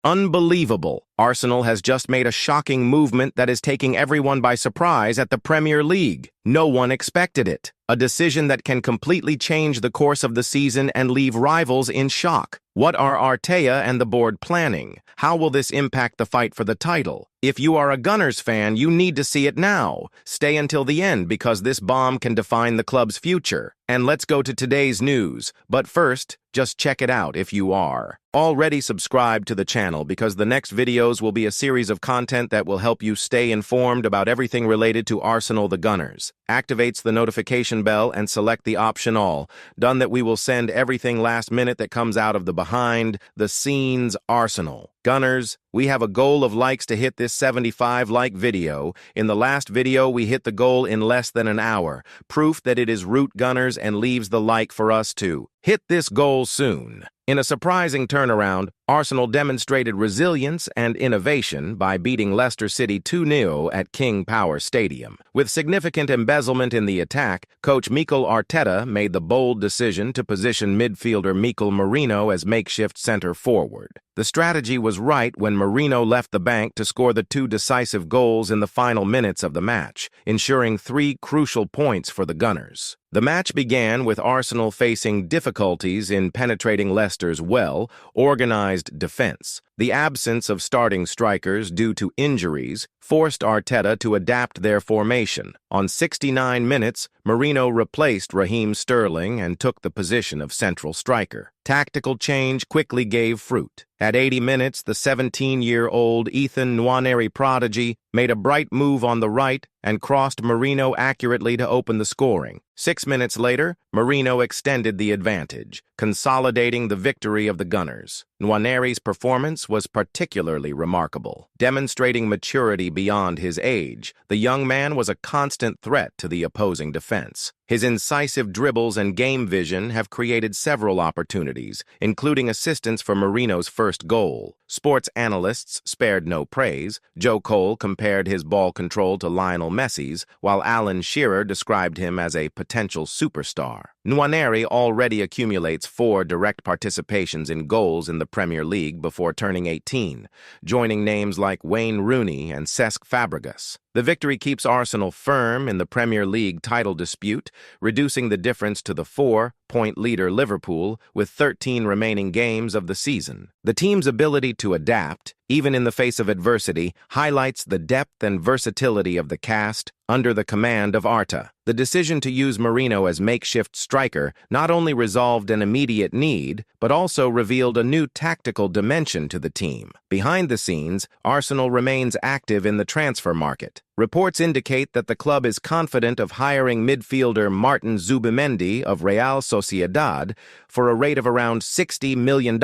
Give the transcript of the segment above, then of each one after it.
Unbelievable! Arsenal has just made a shocking movement that is taking everyone by surprise at the Premier League. No one expected it. A decision that can completely change the course of the season and leave rivals in shock. What are Arteta and the board planning? How will this impact the fight for the title? If you are a Gunners fan, you need to see it now. Stay until the end because this bomb can define the club's future. And let's go to today's news. But first, just check it out if you are already subscribed to the channel because the next videos will be a series of content that will help you stay informed about everything related to Arsenal the Gunners. Activates the notification bell and select the option all. Done that we will send everything last minute that comes out of the behind the scenes Arsenal. Gunners, we have a goal of likes to hit this 75 like video. In the last video, we hit the goal in less than an hour. Proof that it is root Gunners and leaves the like for us to hit this goal soon. In a surprising turnaround, Arsenal demonstrated resilience and innovation by beating Leicester City 2-0 at King Power Stadium. With significant embezzlement in the attack, coach Mikel Arteta made the bold decision to position midfielder Mikel Merino as makeshift center forward. The strategy was right when Merino left the bank to score the two decisive goals in the final minutes of the match, ensuring 3 crucial points for the Gunners. The match began with Arsenal facing difficulties in penetrating Leicester's well-organized defense. The absence of starting strikers due to injuries forced Arteta to adapt their formation. On 69 minutes, Merino replaced Raheem Sterling and took the position of central striker. Tactical change quickly gave fruit. At 80 minutes, the 17-year-old Ethan Nwaneri prodigy made a bright move on the right and crossed Merino accurately to open the scoring. 6 minutes later, Merino extended the advantage, consolidating the victory of the Gunners. Nwaneri's performance was particularly remarkable. Demonstrating maturity beyond his age, the young man was a constant threat to the opposing defense. His incisive dribbles and game vision have created several opportunities, including assistance for Merino's first goal. Sports analysts spared no praise. Joe Cole compared his ball control to Lionel Messi's, while Alan Shearer described him as a potential superstar. Nwaneri already accumulates 4 direct participations in goals in the Premier League before turning 18, joining names like Wayne Rooney and Cesc Fabregas. The victory keeps Arsenal firm in the Premier League title dispute, reducing the difference to the 4-point leader Liverpool with 13 remaining games of the season. The team's ability to adapt, even in the face of adversity, highlights the depth and versatility of the cast under the command of Arteta. The decision to use Merino as makeshift striker not only resolved an immediate need, but also revealed a new tactical dimension to the team. Behind the scenes, Arsenal remains active in the transfer market. Reports indicate that the club is confident of hiring midfielder Martin Zubimendi of Real Sociedad for a rate of around $60 million.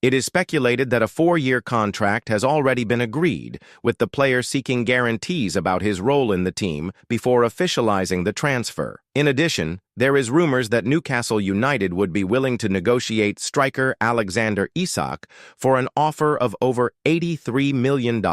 It is speculated that a 4-year contract has already been agreed, with the player seeking guarantees about his role in the team before officializing the transfer. In addition, there is rumors that Newcastle United would be willing to negotiate striker Alexander Isak for an offer of over $83 million,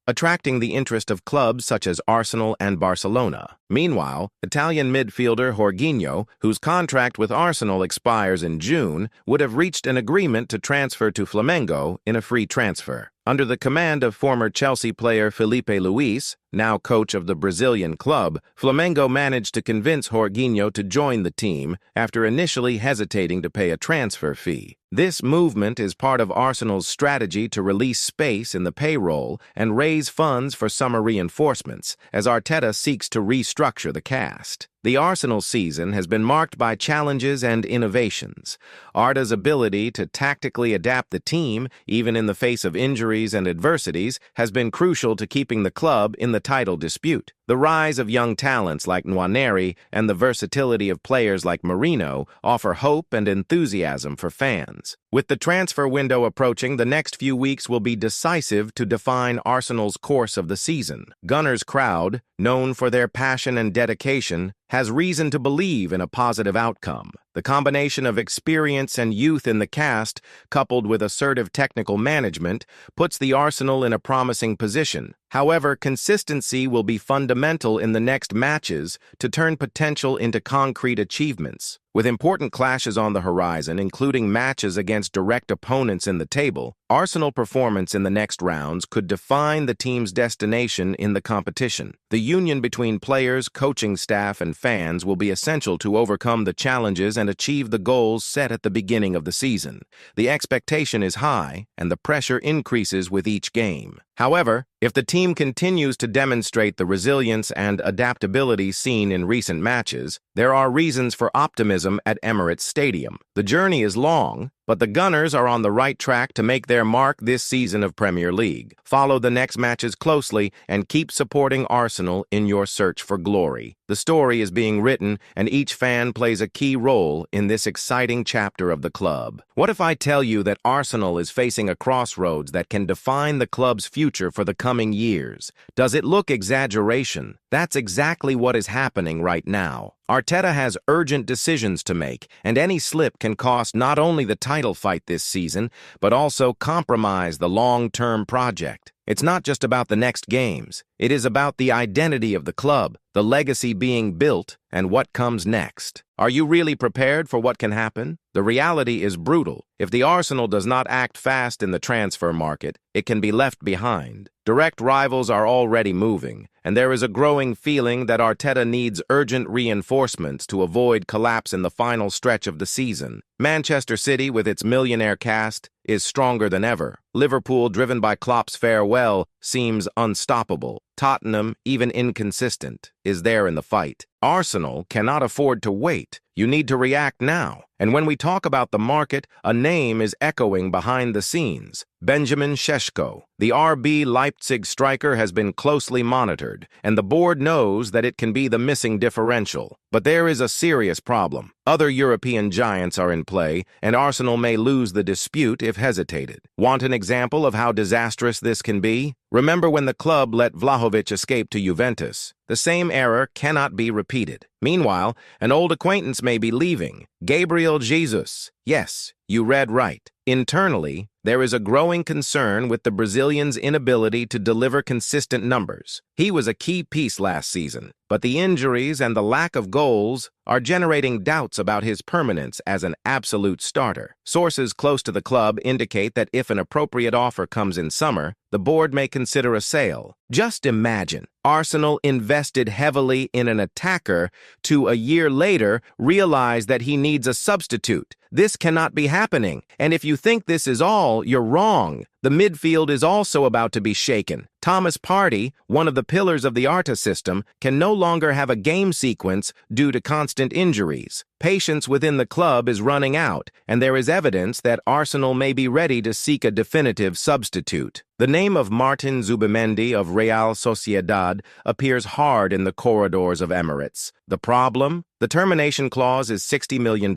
attracting the interest of clubs such as Arsenal and Barcelona. Meanwhile, Italian midfielder Jorginho, whose contract with Arsenal expires in June, would have reached an agreement to transfer to Flamengo in a free transfer. Under the command of former Chelsea player Felipe Luis, now coach of the Brazilian club, Flamengo managed to convince Jorginho to join the team after initially hesitating to pay a transfer fee. This movement is part of Arsenal's strategy to release space in the payroll and raise funds for summer reinforcements, as Arteta seeks to restructure the cast. The Arsenal season has been marked by challenges and innovations. Arteta's ability to tactically adapt the team, even in the face of injuries and adversities, has been crucial to keeping the club in the title dispute. The rise of young talents like Nwaneri and the versatility of players like Merino offer hope and enthusiasm for fans. With the transfer window approaching, the next few weeks will be decisive to define Arsenal's course of the season. Gunners' crowd, known for their passion and dedication, has reason to believe in a positive outcome. The combination of experience and youth in the cast, coupled with assertive technical management, puts the Arsenal in a promising position. However, consistency will be fundamental in the next matches to turn potential into concrete achievements. With important clashes on the horizon, including matches against direct opponents in the table, Arsenal performance in the next rounds could define the team's destination in the competition. The union between players, coaching staff, and fans will be essential to overcome the challenges and achieve the goals set at the beginning of the season. The expectation is high, and the pressure increases with each game. However, if the team continues to demonstrate the resilience and adaptability seen in recent matches, there are reasons for optimism at Emirates Stadium. The journey is long, but the Gunners are on the right track to make their mark this season of Premier League. Follow the next matches closely and keep supporting Arsenal in your search for glory. The story is being written, and each fan plays a key role in this exciting chapter of the club. What if I tell you that Arsenal is facing a crossroads that can define the club's future for the coming years? Does it look exaggeration? That's exactly what is happening right now. Arteta has urgent decisions to make, and any slip can cost not only the title fight this season, but also compromise the long-term project. It's not just about the next games. It is about the identity of the club, the legacy being built, and what comes next. Are you really prepared for what can happen? The reality is brutal. If the Arsenal does not act fast in the transfer market, it can be left behind. Direct rivals are already moving, and there is a growing feeling that Arteta needs urgent reinforcements to avoid collapse in the final stretch of the season. Manchester City, with its millionaire cast, is stronger than ever. Liverpool, driven by Klopp's farewell, seems unstoppable. Tottenham, even inconsistent, is there in the fight. Arsenal cannot afford to wait. You need to react now. And when we talk about the market, a name is echoing behind the scenes. Benjamin Šeško. The RB Leipzig striker has been closely monitored, and the board knows that it can be the missing differential. But there is a serious problem. Other European giants are in play, and Arsenal may lose the dispute if hesitated. Want an example of how disastrous this can be? Remember when the club let Vlahovic escape to Juventus? The same error cannot be repeated. Meanwhile, an old acquaintance may be leaving. Gabriel Jesus. Yes, you read right. Internally, there is a growing concern with the Brazilian's inability to deliver consistent numbers. He was a key piece last season, but the injuries and the lack of goals are generating doubts about his permanence as an absolute starter. Sources close to the club indicate that if an appropriate offer comes in summer, the board may consider a sale. Just imagine, Arsenal invested heavily in an attacker to a year later realize that he needs a substitute. This cannot be happening, and if you think this is all, you're wrong. The midfield is also about to be shaken. Thomas Partey, one of the pillars of the Arteta system, can no longer have a game sequence due to constant injuries. Patience within the club is running out, and there is evidence that Arsenal may be ready to seek a definitive substitute. The name of Martin Zubimendi of Real Sociedad appears hard in the corridors of Emirates. The problem? The termination clause is $60 million,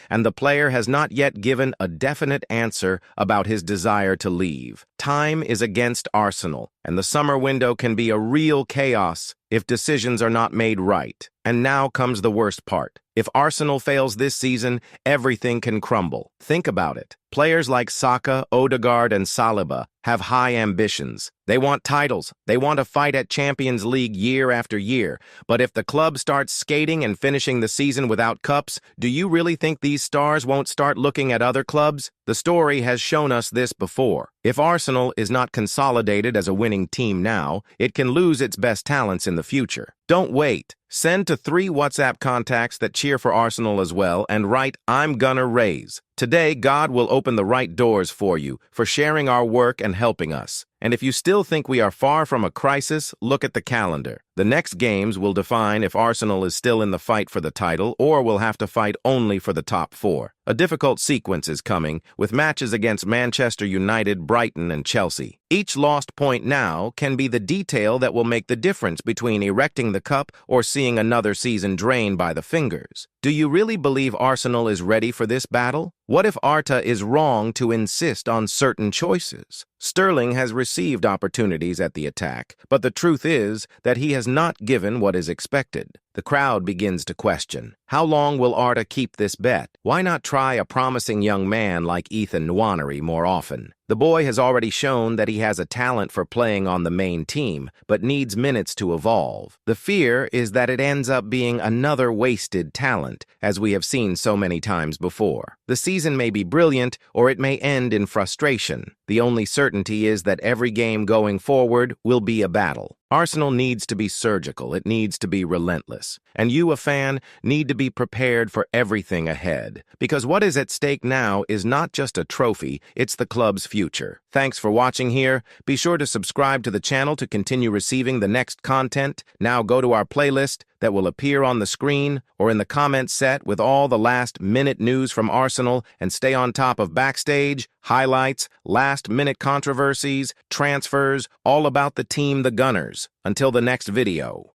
and the player has not yet given a definite answer about his desire to leave. Time is against Arsenal, and the summer window can be a real chaos if decisions are not made right. And now comes the worst part. If Arsenal fails this season, everything can crumble. Think about it. Players like Saka, Odegaard, and Saliba have high ambitions. They want titles. They want to fight at Champions League year after year. But if the club starts skating and finishing the season without cups, do you really think these stars won't start looking at other clubs? The story has shown us this before. If Arsenal is not consolidated as a winning team now, it can lose its best talents in the future. Don't wait. Send to 3 WhatsApp contacts that cheer for Arsenal as well and write, "I'm gonna raise." Today, God will open the right doors for you, for sharing our work and helping us. And if you still think we are far from a crisis, look at the calendar. The next games will define if Arsenal is still in the fight for the title or will have to fight only for the top 4. A difficult sequence is coming, with matches against Manchester United, Brighton, and Chelsea. Each lost point now can be the detail that will make the difference between erecting the cup or seeing another season drained by the fingers. Do you really believe Arsenal is ready for this battle? What if Arteta is wrong to insist on certain choices? Sterling has received opportunities at the attack, but the truth is that he has not given what is expected. The crowd begins to question, how long will Arteta keep this bet? Why not try a promising young man like Ethan Nwaneri more often? The boy has already shown that he has a talent for playing on the main team, but needs minutes to evolve. The fear is that it ends up being another wasted talent, as we have seen so many times before. The season may be brilliant, or it may end in frustration. The only certainty is that every game going forward will be a battle. Arsenal needs to be surgical, it needs to be relentless. And you, a fan, need to be prepared for everything ahead. Because what is at stake now is not just a trophy, it's the club's future. Thanks for watching here. Be sure to subscribe to the channel to continue receiving the next content. Now go to our playlist that will appear on the screen or in the comments set with all the last-minute news from Arsenal, and stay on top of backstage, highlights, last-minute controversies, transfers, all about the team, the Gunners. Until the next video.